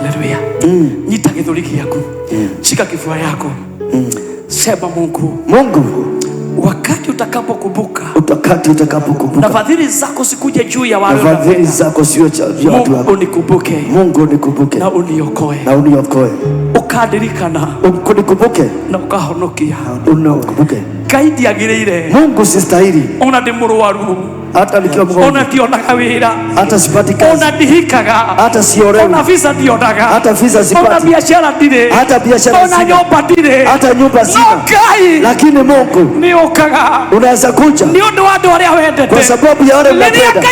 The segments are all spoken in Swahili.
Haleluya. Nyita githuri giaku, shika kifua yako, sema Mungu, wakati utakapokumbuka, na fadhili zako sikuje juu ya wale, na fadhili zako sio juu ya watu wako. Mungu nikumbuke na uniokoe, ukadirikana, unikumbuke na ukahonokia, unikumbuke. Kaidi agirire Mungu sistahili, ona ndi murwaru, hata nikiwa mgonjwa, ona ndionaga wira, hata sipati kazi, ona ndihikaga, hata siolewi, ona visa ndionaga, hata visa sipati, ona biashara ndire, hata biashara sina, ona nyumba ndire, hata nyumba sina. Lakini Mungu niokaga, unaweza kuja ni ndo watu wale wendete, kwa sababu ya wale wapenda.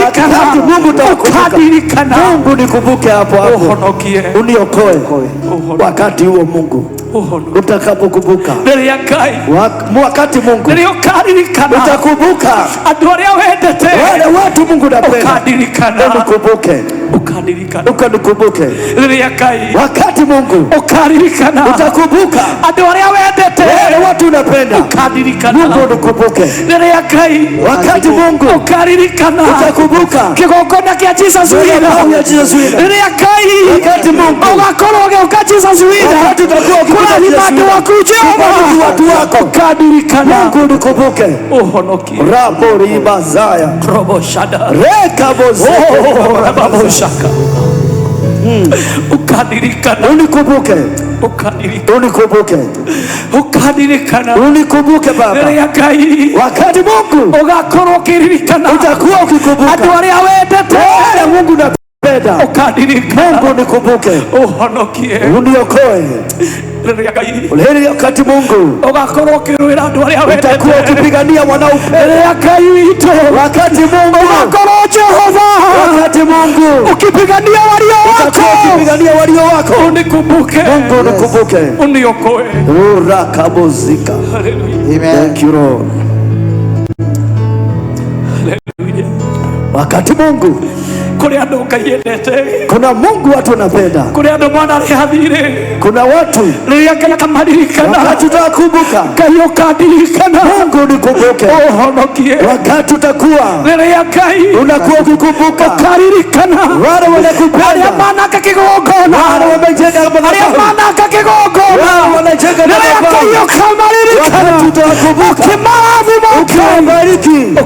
Wakati Mungu utakumbuka, Mungu nikumbuke hapo, uhonokie, uniokoe. Wakati huo Mungu utakapokumbuka, wakati Mungu utakumbuka wale watu Mungu napenda, unikumbuke, ukanikumbuke. Wakati Mungu utakumbuka wale watu unapenda, Mungu unikumbuke. Wakati Mungu utakumbuka kigongona kia Jesus wina, wakati Mungu ugakoroge ukajiza wina, wakati utakuwa watu wako, Mungu unikumbuke, uhonokie. Rabori bazaya robo shada reka boze robo shaka, ukadirikana, unikumbuke, unikumbuke Baba. Wakati Mungu ugakorokiririkana, utakuwa ukikumbuka watu wale wendete, Mungu napenda, Mungu nikumbuke, uhonokie, uniokoe. Wakati Mungu utakuwa ukipigania wanaopenda, wakati Mungu ukipigania walio wako, unikumbuke, Mungu unikumbuke, uniokoe. Urakabozika. Amen. Thank you Lord. Hallelujah. Wakati Mungu kuna Mungu watu wanapenda, kuna watu wakati utakumbuka, Mungu nikumbuke. Wakati utakuwa unakuwa ukikumbuka wale wanakupenda, wale wamejenga wakati utakumbuka ukibariki,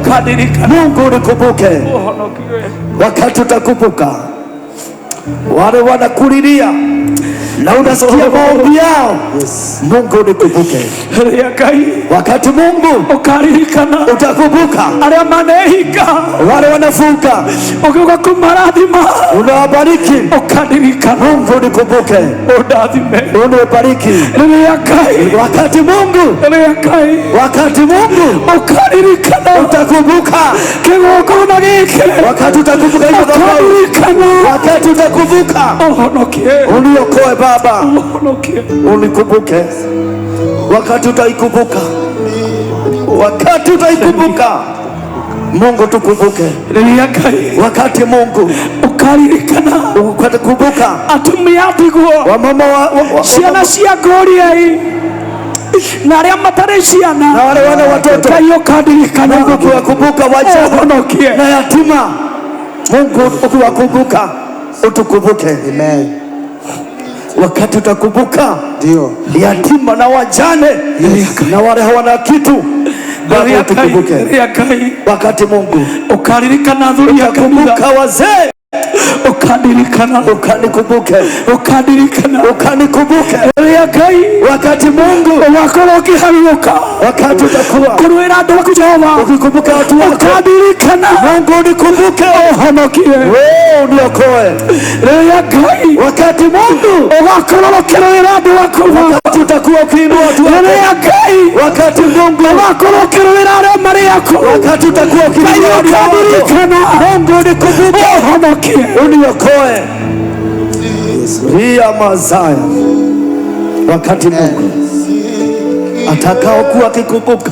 Mungu nikumbuke. Wakati utakumbuka wale wanakulilia na unasikia maombi yao, Mungu nikumbuke. Wakati Mungu utakumbuka wale wanafunga, unawabariki, Mungu nikumbuke, unibariki. Wakati Mungu utakumbuka, wakati utakumbuka, wakati utakumbuka, uniokoe Baba, unikumbuke. Wakati utaikumbuka, Mungu tukumbuke. Wakati Mungu ukakumbuka wamama siana sia gloria hii na wale mataresiana na wale wana watoto, Mungu ukiwakumbuka wajane na yatima, Mungu ukiwakumbuka utukumbuke. Amen. Wakati utakumbuka ndio yatima na wajane na wale hawana kitu, Baba utukumbuke. Wakati Mungu utakumbuka wazee, ukanikumbuke. Wakati Mungu wakati utakuwa ukikumbuka watu wako, Mungu unikumbuke, uniokoe. Wakati Mungu wakati utakuwa ukiinua watu wako, wakati Mungu wakati utakuwa ukiinua watu wako, Mungu unikumbuke, uniokoe. Ria mazaya. Wakati Mungu atakao kuwa akikumbuka